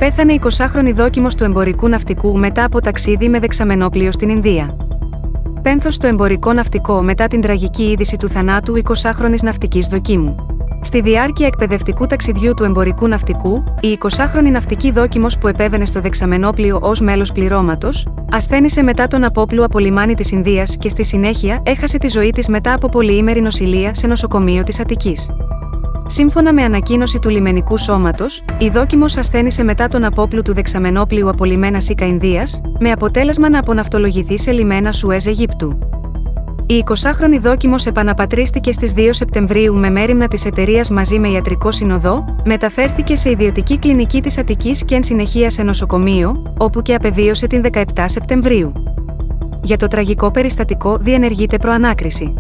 Πέθανε 20χρονη δόκιμος του εμπορικού ναυτικού μετά από ταξίδι με δεξαμενόπλοιο στην Ινδία. Πένθος στο εμπορικό ναυτικό μετά την τραγική είδηση του θανάτου 20χρονης ναυτικής δοκίμου. Στη διάρκεια εκπαιδευτικού ταξιδιού του εμπορικού ναυτικού, η 20χρονη ναυτική δόκιμος που επέβαινε στο δεξαμενόπλοιο ως μέλος πληρώματος, ασθένησε μετά τον απόπλου από λιμάνι της Ινδίας και στη συνέχεια έχασε τη ζωή της μετά από πολυήμερη νοσηλεία σε νοσοκομείο της Αττικής. Σύμφωνα με ανακοίνωση του λιμενικού σώματος, η δόκιμος ασθένησε μετά τον απόπλου του δεξαμενόπλοιου από λιμένα Σίκα Ινδίας, με αποτέλεσμα να αποναυτολογηθεί σε λιμένα Σουέζ Αιγύπτου. Η 20χρονη δόκιμος επαναπατρίστηκε στις 2 Σεπτεμβρίου με μέριμνα της εταιρείας μαζί με ιατρικό συνοδό, μεταφέρθηκε σε ιδιωτική κλινική της Αττικής και εν συνεχεία σε νοσοκομείο, όπου και απεβίωσε την 17 Σεπτεμβρίου. Για το τραγικό περιστατικό διενεργείται προανάκριση.